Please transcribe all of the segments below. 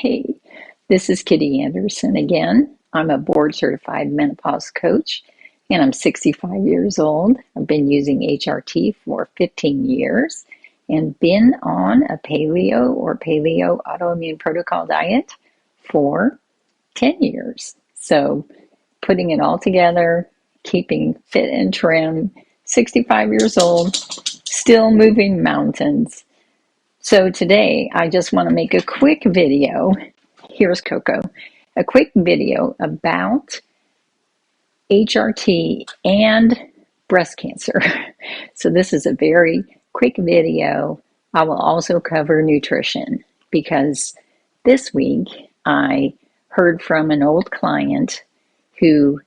Hey, this is Kitty Anderson again. I'm a board certified menopause coach and I'm 65 years old. I've been using HRT for 15 years and been on a paleo or paleo autoimmune protocol diet for 10 years. So putting it all together, keeping fit and trim, 65 years old, still moving mountains. So today I just want to make a quick video. Here's Coco. A quick video about HRT and breast cancer. So this is a very quick video. I will also cover nutrition because this week I heard from an old client who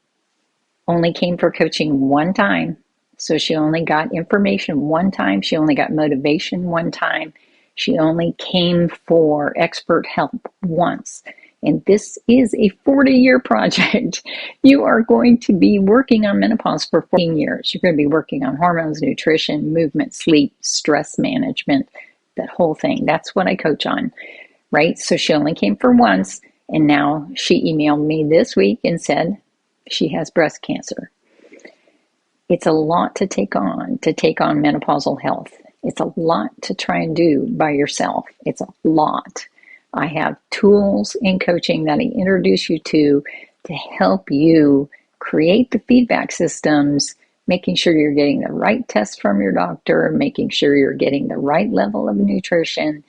only came for coaching one time. So she only got information one time. She only got motivation one time. She only came for expert help once. And this is a 40-year project. You are going to be working on menopause for 14 years. You're going to be working on hormones, nutrition, movement, sleep, stress management, that whole thing. That's what I coach on, right? So she only came for once, and now she emailed me this week and said she has breast cancer. It's a lot to take on menopausal health. It's a lot to try and do by yourself. It's a lot. I have tools in coaching that I introduce you to help you create the feedback systems, making sure you're getting the right tests from your doctor, making sure you're getting the right level of nutrition,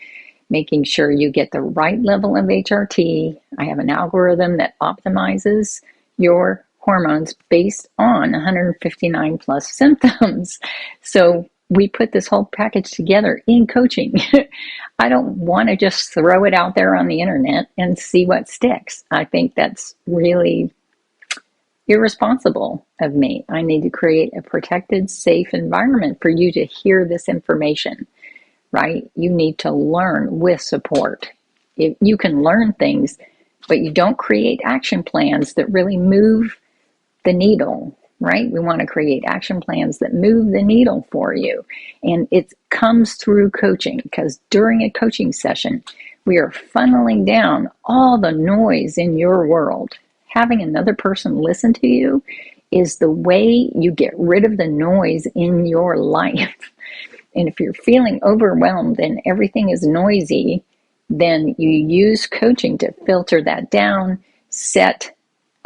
making sure you get the right level of HRT. I have an algorithm that optimizes your hormones based on 159 plus symptoms. So we put this whole package together in coaching. I don't want to just throw it out there on the internet and see what sticks. I think that's really irresponsible of me. I need to create a protected, safe environment for you to hear this information, right? You need to learn with support. If you can learn things, but you don't create action plans that really move the needle, right? We want to create action plans that move the needle for you. And it comes through coaching, because during a coaching session, we are funneling down all the noise in your world. Having another person listen to you is the way you get rid of the noise in your life. And if you're feeling overwhelmed and everything is noisy, then you use coaching to filter that down, set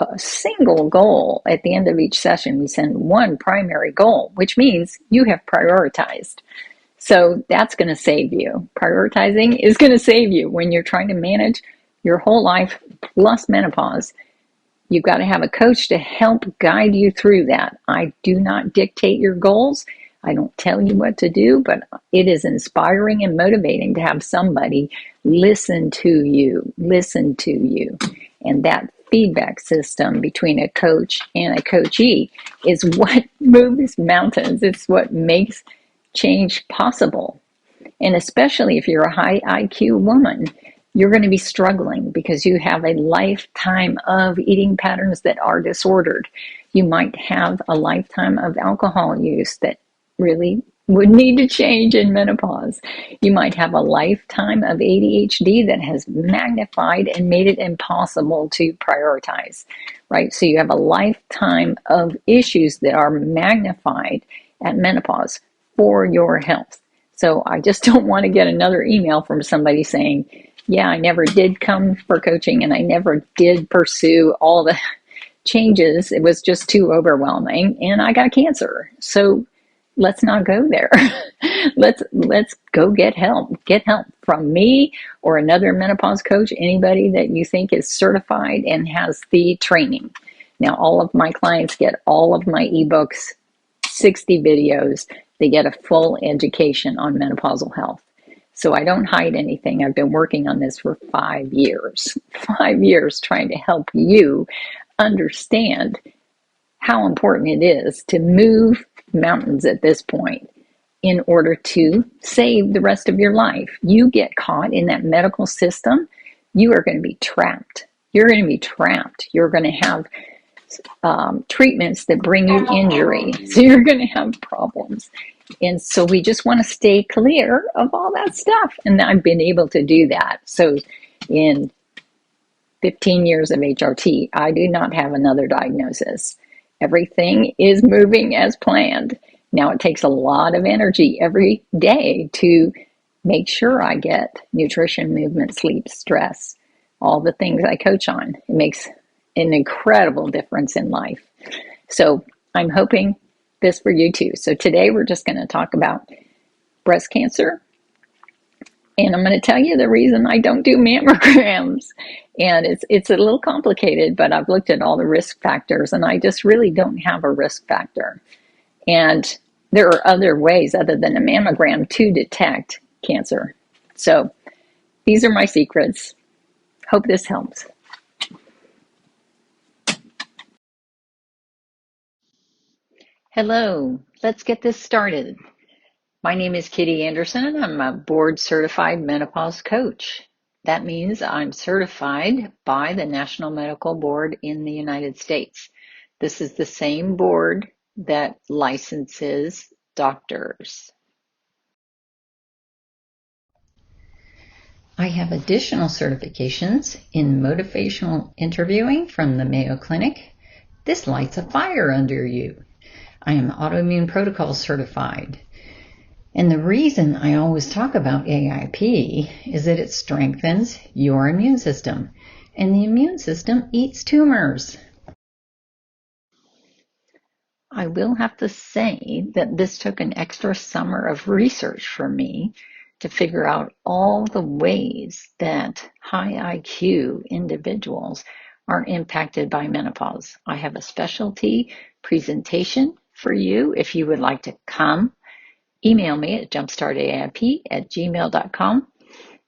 a single goal at the end of each session. We send one primary goal, which means you have prioritized. So that's going to save you. Prioritizing is going to save you when you're trying to manage your whole life plus menopause. You've got to have a coach to help guide you through that. I do not dictate your goals. I don't tell you what to do, but it is inspiring and motivating to have somebody listen to you. And that feedback system between a coach and a coachee is what moves mountains. It's what makes change possible. And especially if you're a high IQ woman, you're going to be struggling because you have a lifetime of eating patterns that are disordered. You might have a lifetime of alcohol use that really would need to change in menopause. You might have a lifetime of ADHD that has magnified and made it impossible to prioritize, right? So you have a lifetime of issues that are magnified at menopause for your health. So I just don't want to get another email from somebody saying, yeah, I never did come for coaching and I never did pursue all the changes. It was just too overwhelming and I got cancer. So let's not go there. Let's go get help. Get help from me or another menopause coach, anybody that you think is certified and has the training. Now, all of my clients get all of my ebooks, 60 videos. They get a full education on menopausal health. So I don't hide anything. I've been working on this for 5 years. 5 years trying to help you understand how important it is to move mountains at this point in order to save the rest of your life. You get caught in that medical system, you are going to be trapped. You're going to be trapped. You're going to have treatments that bring you injury. So you're going to have problems. And so we just want to stay clear of all that stuff. And I've been able to do that. So in 15 years of HRT. I do not have another diagnosis. Everything is moving as planned. Now, it takes a lot of energy every day to make sure I get nutrition, movement, sleep, stress, all the things I coach on. It makes an incredible difference in life. So I'm hoping this for you too. So today we're just going to talk about breast cancer. And I'm going to tell you the reason I don't do mammograms. And it's a little complicated, but I've looked at all the risk factors and I just really don't have a risk factor. And there are other ways other than a mammogram to detect cancer. So these are my secrets. Hope this helps. Hello, let's get this started. My name is Kitty Anderson. I'm a board certified menopause coach. That means I'm certified by the National Medical Board in the United States. This is the same board that licenses doctors. I have additional certifications in motivational interviewing from the Mayo Clinic. This lights a fire under you. I am autoimmune protocol certified. And the reason I always talk about AIP is that it strengthens your immune system. And the immune system eats tumors. I will have to say that this took an extra summer of research for me to figure out all the ways that high IQ individuals are impacted by menopause. I have a specialty presentation for you if you would like to come. Email me at jumpstartaip@gmail.com.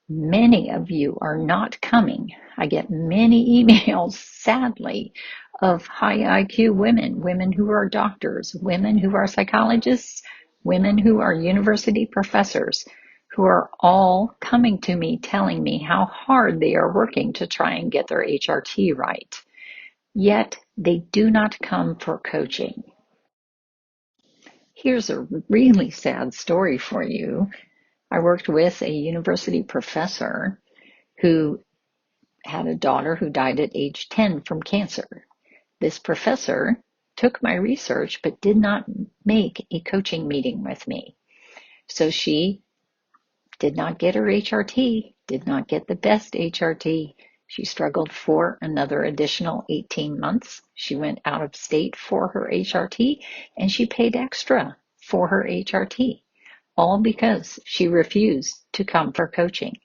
Many of you are not coming. I get many emails, sadly, of high IQ women who are doctors, women who are psychologists, women who are university professors, who are all coming to me telling me how hard they are working to try and get their HRT right. Yet they do not come for coaching. Here's a really sad story for you. I worked with a university professor who had a daughter who died at age 10 from cancer. This professor took my research but did not make a coaching meeting with me. So she did not get her HRT, did not get the best HRT. She struggled for another additional 18 months. She went out of state for her HRT and she paid extra for her HRT, all because she refused to come for coaching.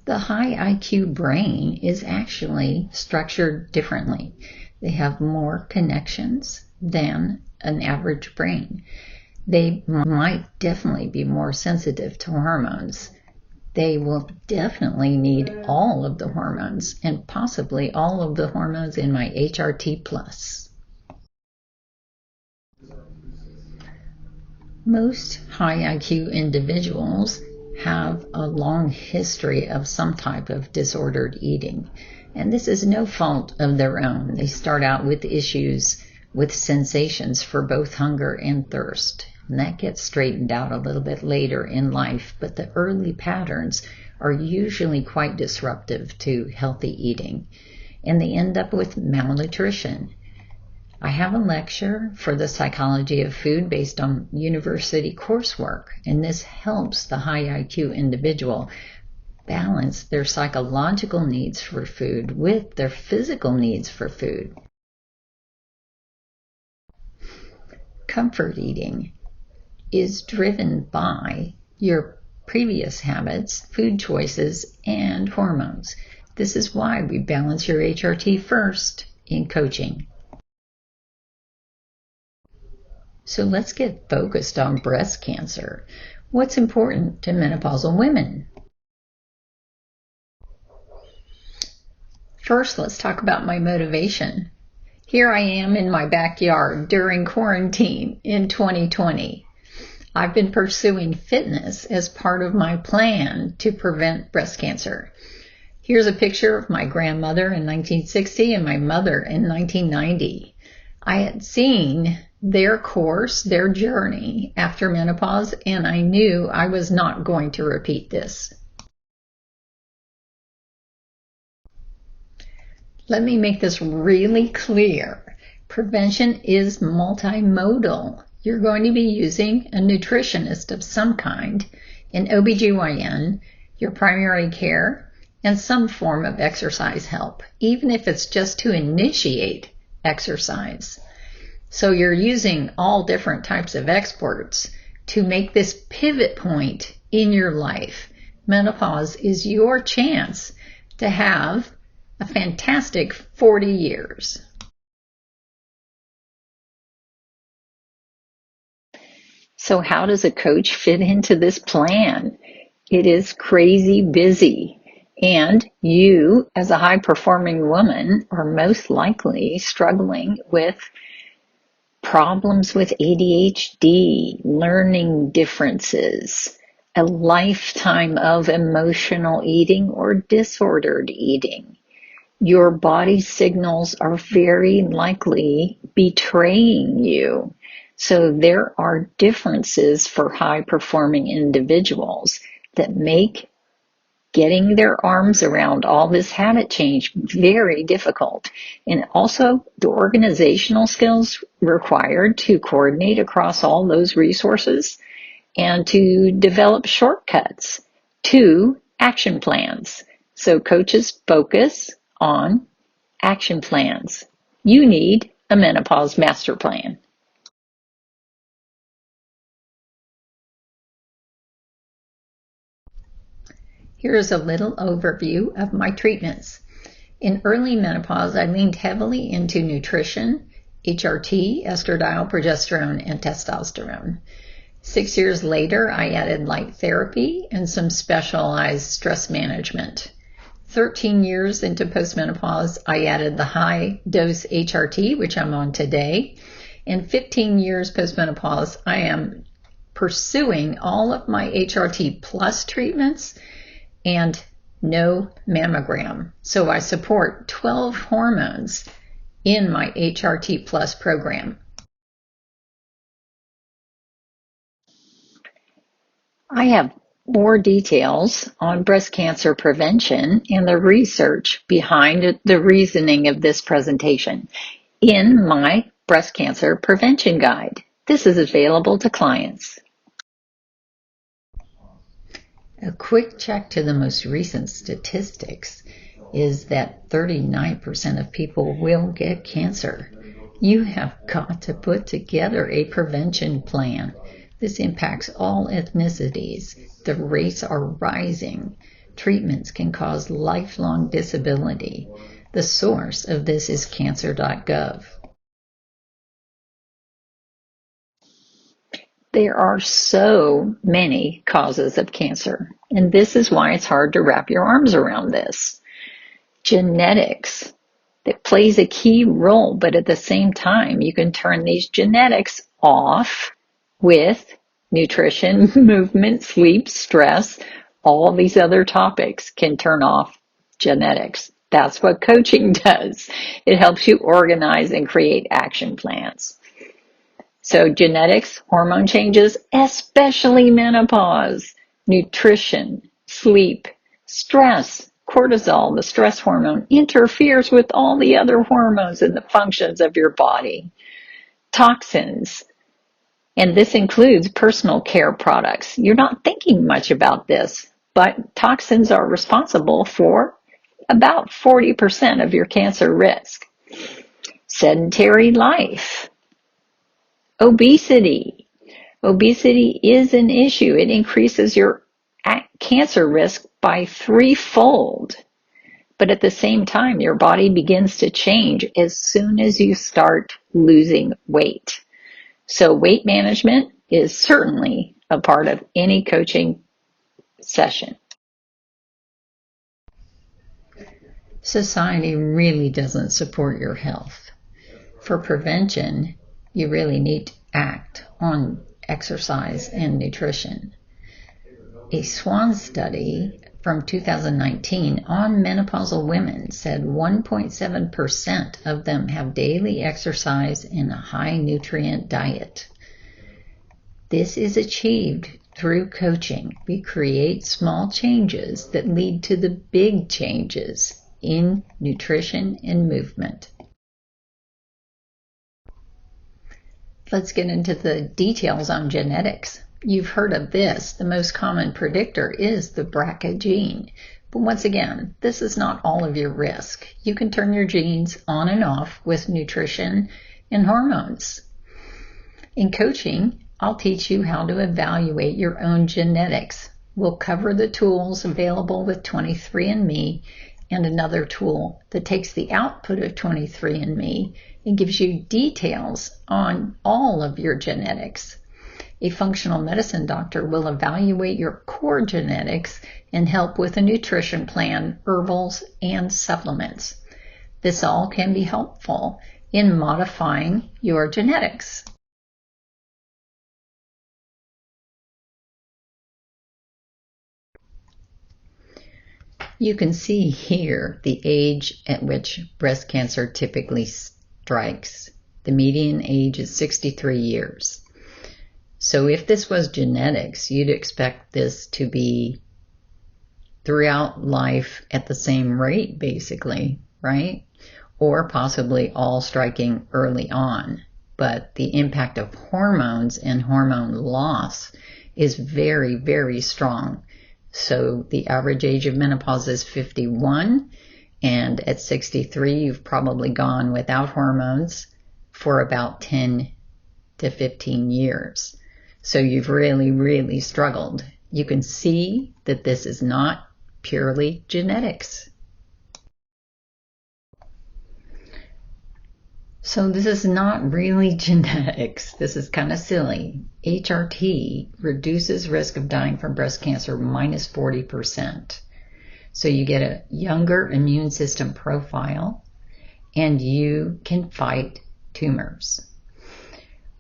The high IQ brain is actually structured differently. They have more connections than an average brain. They might definitely be more sensitive to hormones. They will definitely need all of the hormones and possibly all of the hormones in my HRT plus. Most high IQ individuals have a long history of some type of disordered eating. And this is no fault of their own. They start out with issues with sensations for both hunger and thirst. And that gets straightened out a little bit later in life, but the early patterns are usually quite disruptive to healthy eating. And they end up with malnutrition. I have a lecture for the psychology of food based on university coursework, and this helps the high IQ individual balance their psychological needs for food with their physical needs for food. Comfort eating is driven by your previous habits, food choices, and hormones. This is why we balance your HRT first in coaching. So let's get focused on breast cancer. What's important to menopausal women? First, let's talk about my motivation. Here I am in my backyard during quarantine in 2020. I've been pursuing fitness as part of my plan to prevent breast cancer. Here's a picture of my grandmother in 1960 and my mother in 1990. I had seen their course, their journey after menopause, and I knew I was not going to repeat this. Let me make this really clear. Prevention is multimodal. You're going to be using a nutritionist of some kind, an OBGYN, your primary care, and some form of exercise help, even if it's just to initiate exercise. So you're using all different types of experts to make this pivot point in your life. Menopause is your chance to have a fantastic 40 years. So how does a coach fit into this plan? It is crazy busy. And you, as a high-performing woman, are most likely struggling with problems with ADHD, learning differences, a lifetime of emotional eating or disordered eating. Your body signals are very likely betraying you. So there are differences for high-performing individuals that make getting their arms around all this habit change very difficult. And also the organizational skills required to coordinate across all those resources and to develop shortcuts to action plans. So coaches focus on action plans. You need a Menopause Master Plan. Here is a little overview of my treatments. In early menopause, I leaned heavily into nutrition, HRT, estradiol, progesterone, and testosterone. 6 years later, I added light therapy and some specialized stress management. 13 years into postmenopause, I added the high-dose HRT, which I'm on today. And 15 years postmenopause, I am pursuing all of my HRT plus treatments and no mammogram. So I support 12 hormones in my HRT Plus program. I have more details on breast cancer prevention and the research behind the reasoning of this presentation in my breast cancer prevention guide. This is available to clients. A quick check to the most recent statistics is that 39% of people will get cancer. You have got to put together a prevention plan. This impacts all ethnicities. The rates are rising. Treatments can cause lifelong disability. The source of this is Cancer.gov. There are so many causes of cancer, and this is why it's hard to wrap your arms around this. Genetics, that plays a key role, but at the same time, you can turn these genetics off with nutrition, movement, sleep, stress. All these other topics can turn off genetics. That's what coaching does. It helps you organize and create action plans. So genetics, hormone changes, especially menopause, nutrition, sleep, stress, cortisol, the stress hormone, interferes with all the other hormones and the functions of your body. Toxins, and this includes personal care products. You're not thinking much about this, but toxins are responsible for about 40% of your cancer risk. Sedentary life. Obesity. Obesity is an issue. It increases your cancer risk by threefold. But at the same time, your body begins to change as soon as you start losing weight. So weight management is certainly a part of any coaching session. Society really doesn't support your health. For prevention, you really need to act on exercise and nutrition. A SWAN study from 2019 on menopausal women said 1.7% of them have daily exercise and a high nutrient diet. This is achieved through coaching. We create small changes that lead to the big changes in nutrition and movement. Let's get into the details on genetics. You've heard of this. The most common predictor is the BRCA gene. But once again, this is not all of your risk. You can turn your genes on and off with nutrition and hormones. In coaching, I'll teach you how to evaluate your own genetics. We'll cover the tools available with 23andMe and another tool that takes the output of 23andMe and gives you details on all of your genetics. A functional medicine doctor will evaluate your core genetics and help with a nutrition plan, herbals, and supplements. This all can be helpful in modifying your genetics. You can see here the age at which breast cancer typically strikes. The median age is 63 years. So if this was genetics, you'd expect this to be throughout life at the same rate, basically, right? Or possibly all striking early on. But the impact of hormones and hormone loss is very, very strong. So the average age of menopause is 51, and at 63, you've probably gone without hormones for about 10 to 15 years. So you've really, really struggled. You can see that this is not purely genetics. So this is not really genetics. This is kind of silly. HRT reduces risk of dying from breast cancer minus 40%. So you get a younger immune system profile and you can fight tumors.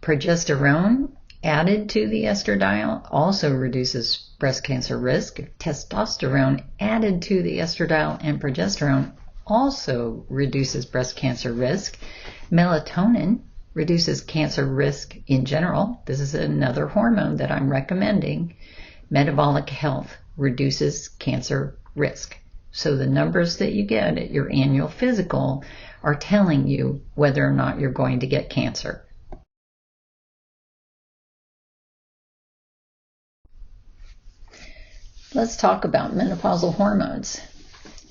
Progesterone added to the estradiol also reduces breast cancer risk. Testosterone added to the estradiol and progesterone also reduces breast cancer risk. Melatonin reduces cancer risk in general. This is another hormone that I'm recommending. Metabolic health reduces cancer risk. So the numbers that you get at your annual physical are telling you whether or not you're going to get cancer. Let's talk about menopausal hormones.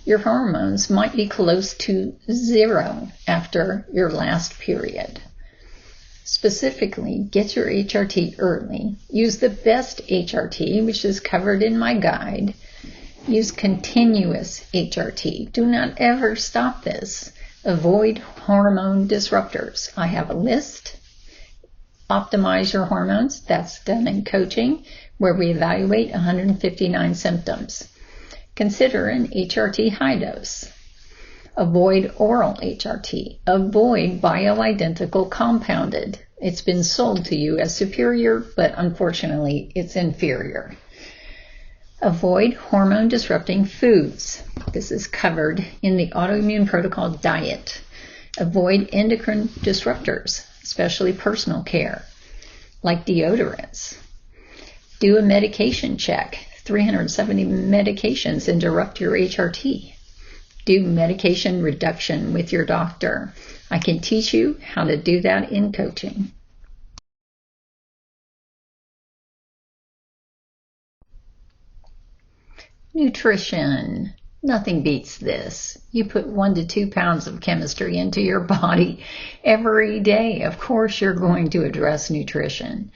Your hormones might be close to zero after your last period. Specifically, get your HRT early. Use the best HRT, which is covered in my guide. Use continuous HRT. Do not ever stop this. Avoid hormone disruptors. I have a list. Optimize your hormones. That's done in coaching, where we evaluate 159 symptoms. Consider an HRT high dose. Avoid oral HRT. Avoid bioidentical compounded. It's been sold to you as superior, but unfortunately it's inferior. Avoid hormone disrupting foods. This is covered in the autoimmune protocol diet. Avoid endocrine disruptors, especially personal care, like deodorants. Do a medication check. 370 medications interrupt your HRT. Do medication reduction with your doctor. I can teach you how to do that in coaching. Nutrition. Nothing beats this. You put 1 to 2 pounds of chemistry into your body every day. Of course, you're going to address nutrition.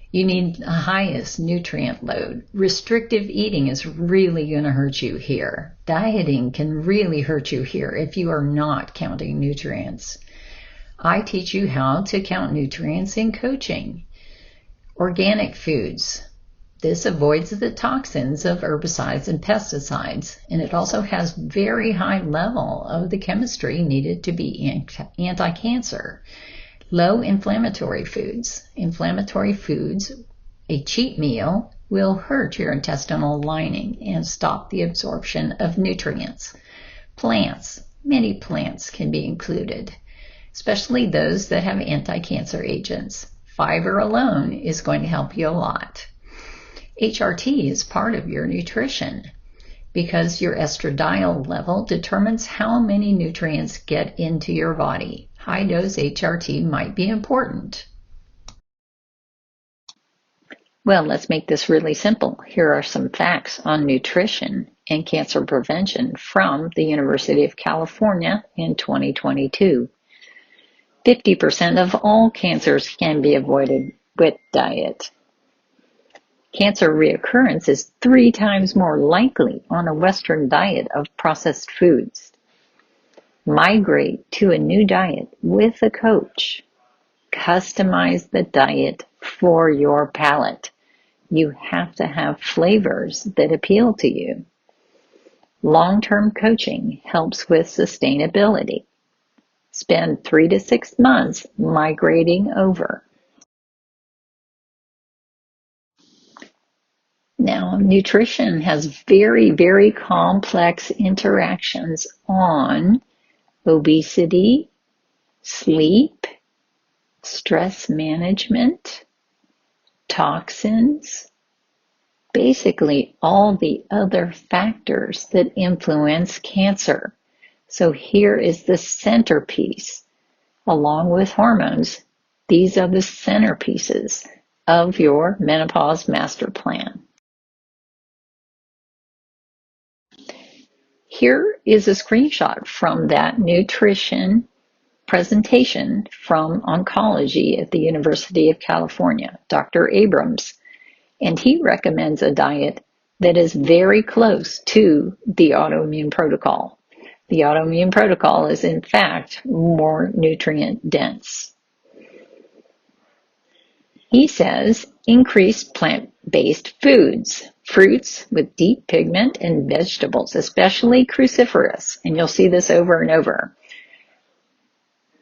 You need the highest nutrient load. Restrictive eating is really going to hurt you here. Dieting can really hurt you here if you are not counting nutrients. I teach you how to count nutrients in coaching. Organic foods. This avoids the toxins of herbicides and pesticides, and it also has very high level of the chemistry needed to be anti-cancer. Low inflammatory foods. Inflammatory foods, a cheat meal will hurt your intestinal lining and stop the absorption of nutrients. Plants, many plants can be included, especially those that have anti-cancer agents. Fiber alone is going to help you a lot. HRT is part of your nutrition because your estradiol level determines how many nutrients get into your body. High-dose HRT might be important. Well, let's make this really simple. Here are some facts on nutrition and cancer prevention from the University of California in 2022. 50% of all cancers can be avoided with diet. Cancer reoccurrence is 3 times more likely on a Western diet of processed foods. Migrate to a new diet with a coach. Customize the diet for your palate. You have to have flavors that appeal to you. Long-term coaching helps with sustainability. Spend 3 to 6 months migrating over. Now, nutrition has very, very complex interactions on obesity, sleep, stress management, toxins, basically all the other factors that influence cancer. So here is the centerpiece, along with hormones. These are the centerpieces of your Menopause Master Plan. Here is a screenshot from that nutrition presentation from oncology at the University of California, Dr. Abrams, and he recommends a diet that is very close to the autoimmune protocol. The autoimmune protocol is, in fact, more nutrient dense. He says increase plant-based foods, fruits with deep pigment, and vegetables, especially cruciferous, and you'll see this over and over.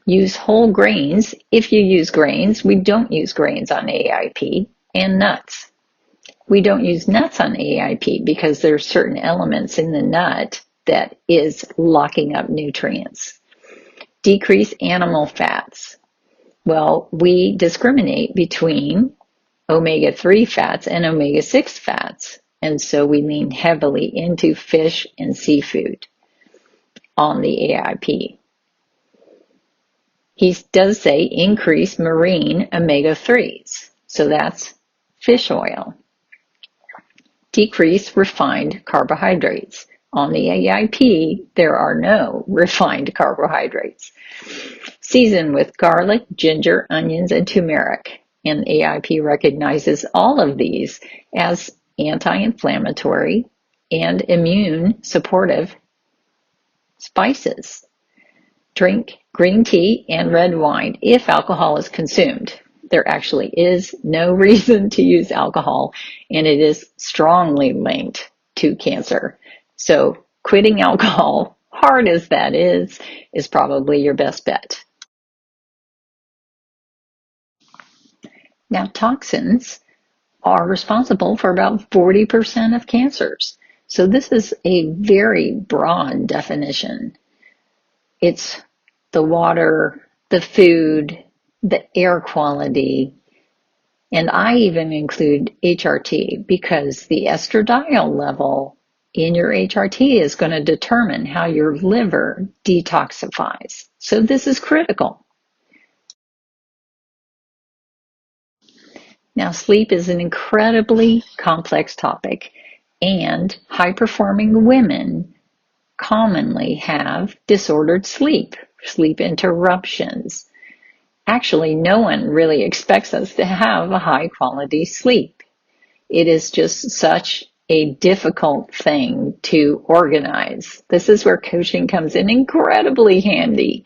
Use whole grains. If you use grains, we don't use grains on AIP, and nuts. We don't use nuts on AIP because there are certain elements in the nut that is locking up nutrients. Decrease animal fats. Well, we discriminate between omega-3 fats and omega-6 fats, and so we lean heavily into fish and seafood on the AIP. He does say increase marine omega-3s, so that's fish oil. Decrease refined carbohydrates. On the AIP, there are no refined carbohydrates. Season with garlic, ginger, onions, and turmeric. And AIP recognizes all of these as anti-inflammatory and immune supportive spices. Drink green tea and red wine if alcohol is consumed. There actually is no reason to use alcohol, and it is strongly linked to cancer. So quitting alcohol, hard as that is probably your best bet. Now, toxins are responsible for about 40% of cancers. So this is a very broad definition. It's the water, the food, the air quality, and I even include HRT because the estradiol level in your HRT is going to determine how your liver detoxifies. So this is critical. Now, sleep is an incredibly complex topic, and high-performing women commonly have disordered sleep interruptions. Actually, no one really expects us to have a high-quality sleep. It is just such a difficult thing to organize. This is where coaching comes in incredibly handy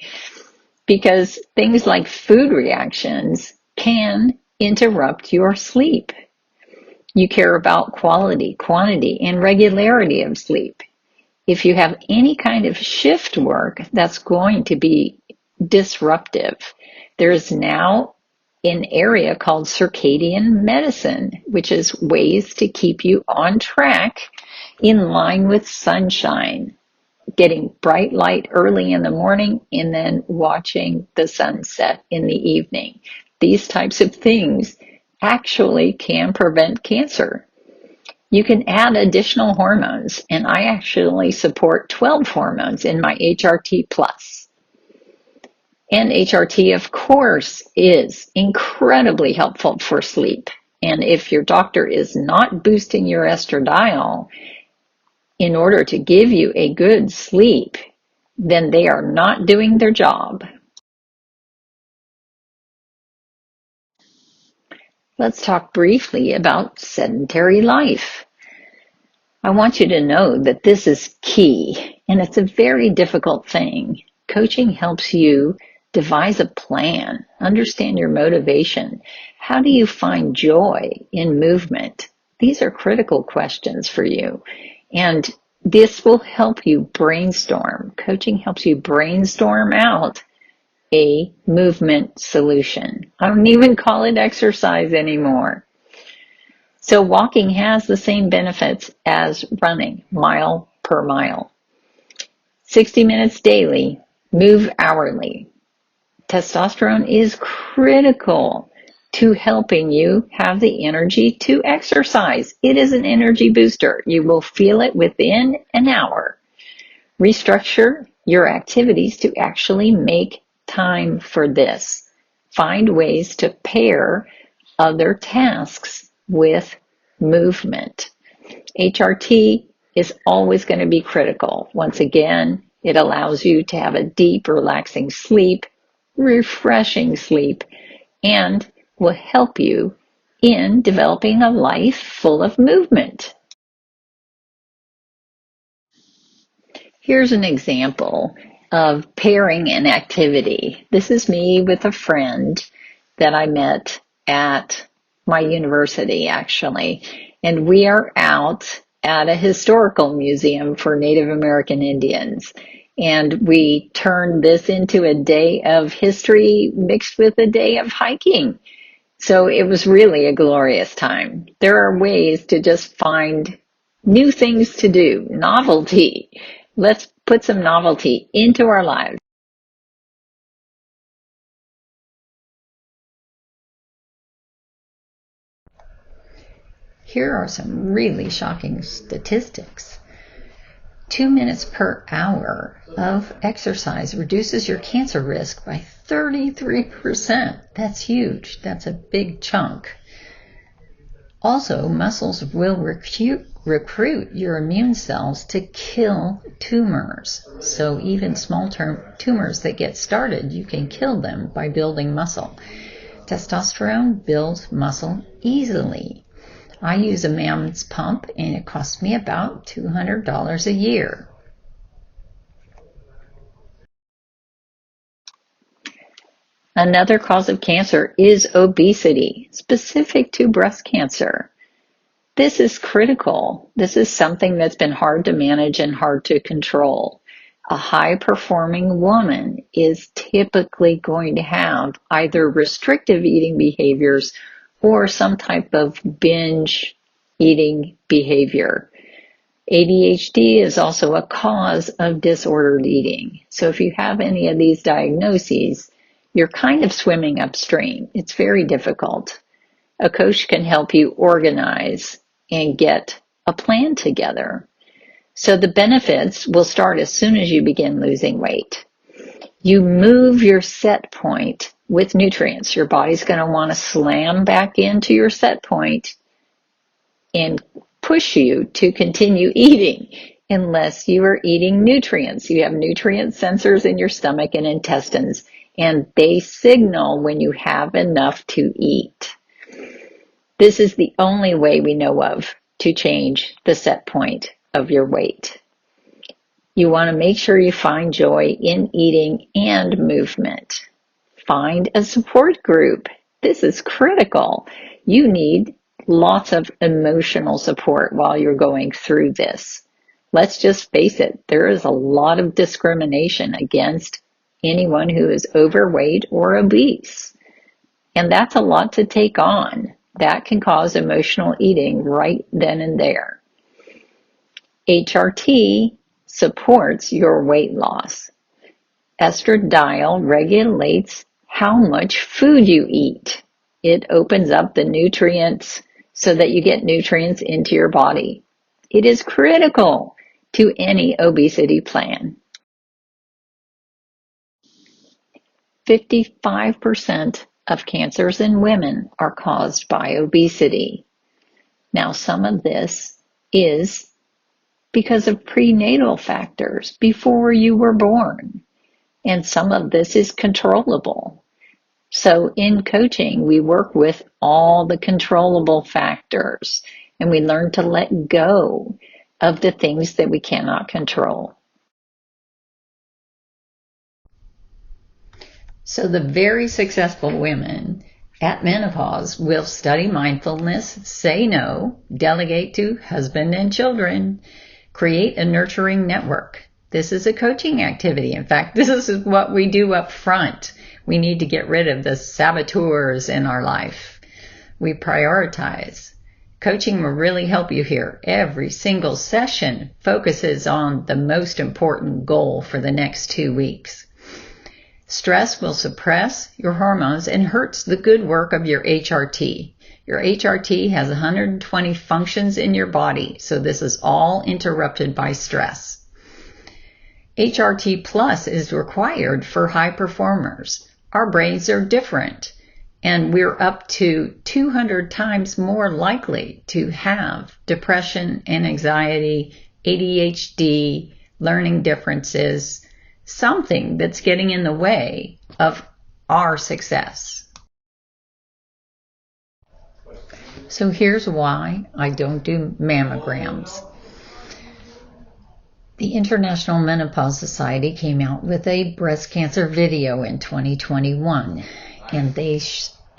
because things like food reactions can interrupt your sleep. You care about quality, quantity, and regularity of sleep. If you have any kind of shift work, that's going to be disruptive. There is now an area called circadian medicine, which is ways to keep you on track in line with sunshine, getting bright light early in the morning and then watching the sunset in the evening. These types of things actually can prevent cancer. You can add additional hormones, and I actually support 12 hormones in my HRT Plus. And HRT, of course, is incredibly helpful for sleep. And if your doctor is not boosting your estradiol in order to give you a good sleep, then they are not doing their job. Let's talk briefly about sedentary life. I want you to know that this is key, and it's a very difficult thing. Coaching helps you devise a plan, understand your motivation. How do you find joy in movement? These are critical questions for you, and this will help you brainstorm. Coaching helps you brainstorm out a movement solution. I don't even call it exercise anymore. So walking has the same benefits as running, mile per mile. 60 minutes daily, move hourly. Testosterone is critical to helping you have the energy to exercise. It is an energy booster. You will feel it within an hour. Restructure your activities to actually make time for this. Find ways to pair other tasks with movement. HRT is always going to be critical. Once again, it allows you to have a deep, relaxing sleep, refreshing sleep, and will help you in developing a life full of movement. Here's an example of pairing an activity. This is me with a friend that I met at my university, actually. And we are out at a historical museum for Native American Indians. And we turned this into a day of history mixed with a day of hiking. So it was really a glorious time. There are ways to just find new things to do, novelty. Let's put some novelty into our lives. Here are some really shocking statistics. 2 minutes per hour of exercise reduces your cancer risk by 33%. That's huge. That's a big chunk. Also, muscles will recruit your immune cells to kill tumors. So even small tumors that get started, you can kill them by building muscle. Testosterone builds muscle easily. I use a mammoth pump, and it costs me about $200 a year. Another cause of cancer is obesity, specific to breast cancer. This is critical. This is something that's been hard to manage and hard to control. A high-performing woman is typically going to have either restrictive eating behaviors or some type of binge eating behavior. ADHD is also a cause of disordered eating. So if you have any of these diagnoses, you're kind of swimming upstream. It's very difficult. A coach can help you organize and get a plan together. So the benefits will start as soon as you begin losing weight. You move your set point with nutrients. Your body's going to want to slam back into your set point and push you to continue eating unless you are eating nutrients. You have nutrient sensors in your stomach and intestines, and they signal when you have enough to eat. This is the only way we know of to change the set point of your weight. You want to make sure you find joy in eating and movement. Find a support group. This is critical. You need lots of emotional support while you're going through this. Let's just face it, there is a lot of discrimination against anyone who is overweight or obese. And that's a lot to take on. That can cause emotional eating right then and there. HRT supports your weight loss. Estradiol regulates how much food you eat. It opens up the nutrients so that you get nutrients into your body. It is critical to any obesity plan. 55% of cancers in women are caused by obesity. Now, some of this is because of prenatal factors before you were born, and some of this is controllable. So in coaching, we work with all the controllable factors, and we learn to let go of the things that we cannot control. So the very successful women at menopause will study mindfulness, say no, delegate to husband and children, create a nurturing network. This is a coaching activity. In fact, this is what we do up front. We need to get rid of the saboteurs in our life. We prioritize. Coaching will really help you here. Every single session focuses on the most important goal for the next 2 weeks. Stress will suppress your hormones and hurts the good work of your HRT. Your HRT has 120 functions in your body, so this is all interrupted by stress. HRT Plus is required for high performers. Our brains are different, and we're up to 200 times more likely to have depression and anxiety, ADHD, learning differences, something that's getting in the way of our success. So here's why I don't do mammograms. The International Menopause Society came out with a breast cancer video in 2021, and they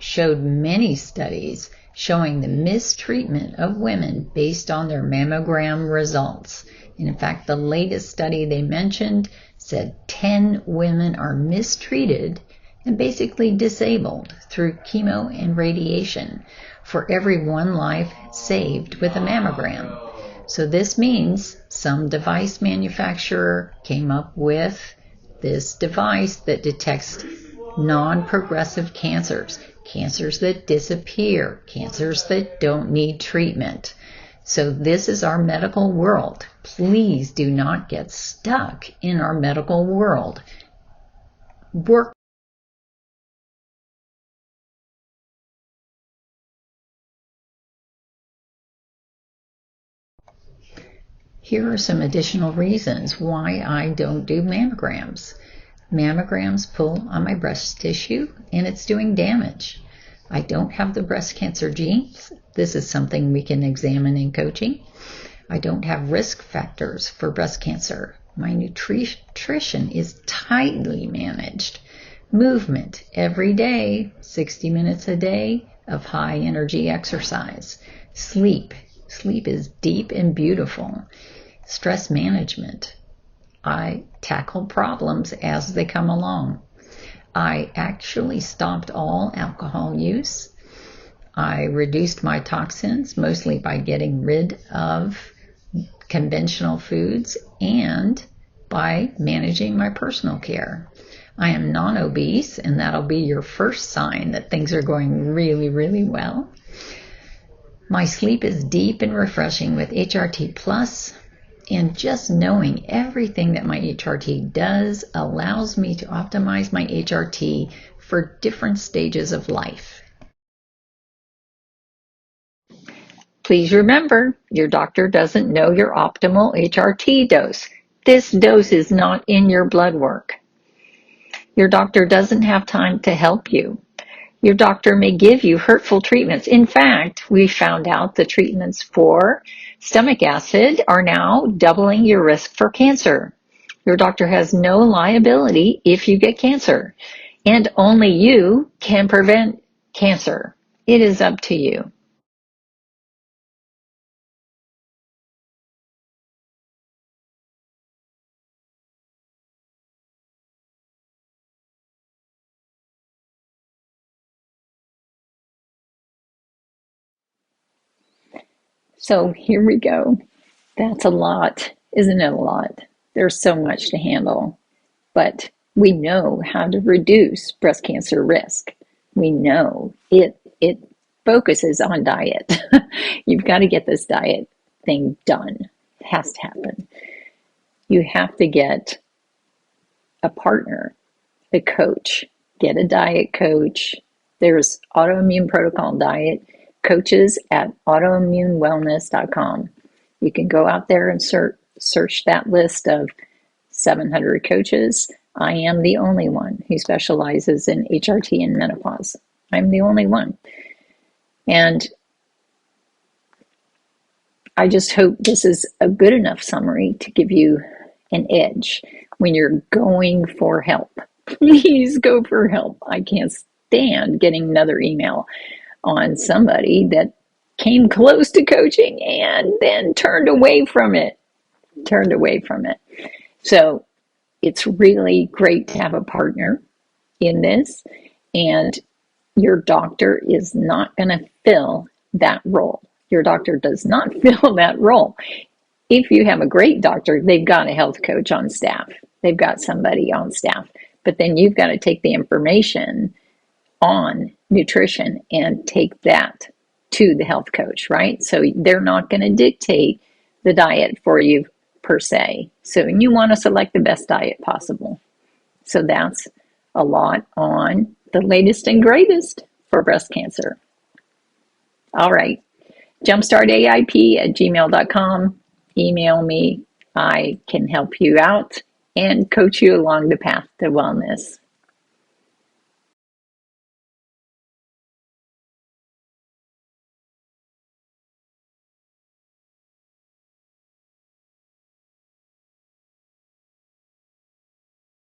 showed many studies showing the mistreatment of women based on their mammogram results. And in fact, the latest study they mentioned said 10 women are mistreated and basically disabled through chemo and radiation for every one life saved with a mammogram. So this means some device manufacturer came up with this device that detects non-progressive cancers, cancers that disappear, cancers that don't need treatment. So this is our medical world. Please do not get stuck in our medical world. Work. Here are some additional reasons why I don't do mammograms. Mammograms pull on my breast tissue and it's doing damage. I don't have the breast cancer genes. This is something we can examine in coaching. I don't have risk factors for breast cancer. My nutrition is tightly managed. Movement every day, 60 minutes a day of high energy exercise. Sleep is deep and beautiful. Stress management. I tackle problems as they come along. I actually stopped all alcohol use. I reduced my toxins mostly by getting rid of conventional foods and by managing my personal care. I am non-obese, and that'll be your first sign that things are going really, really well. My sleep is deep and refreshing with HRT Plus, and just knowing everything that my HRT does allows me to optimize my HRT for different stages of life. Please remember, your doctor doesn't know your optimal HRT dose. This dose is not in your blood work. Your doctor doesn't have time to help you. Your doctor may give you hurtful treatments. In fact, we found out the treatments for stomach acid are now doubling your risk for cancer. Your doctor has no liability if you get cancer, and only you can prevent cancer. It is up to you. So here we go. That's a lot, isn't it a lot? There's so much to handle, but we know how to reduce breast cancer risk. We know it focuses on diet. You've got to get this diet thing done. It has to happen. You have to get a partner, a coach, get a diet coach. There's autoimmune protocol diet coaches at autoimmunewellness.com. You can go out there and search that list of 700 coaches. I am the only one who specializes in HRT and menopause. I'm the only one. And I just hope this is a good enough summary to give you an edge when you're going for help. Please go for help. I can't stand getting another email on somebody that came close to coaching and then turned away from it. So it's really great to have a partner in this, and your doctor is not going to fill that role. Your doctor does not fill that role. If you have a great doctor, they've got a health coach on staff. They've got somebody on staff. But then you've got to take the information on nutrition and take that to the health coach, right? So they're not going to dictate the diet for you per se. So you want to select the best diet possible. So that's a lot on the latest and greatest for breast cancer. All right. jumpstartaip@gmail.com. Email me. I can help you out and coach you along the path to wellness.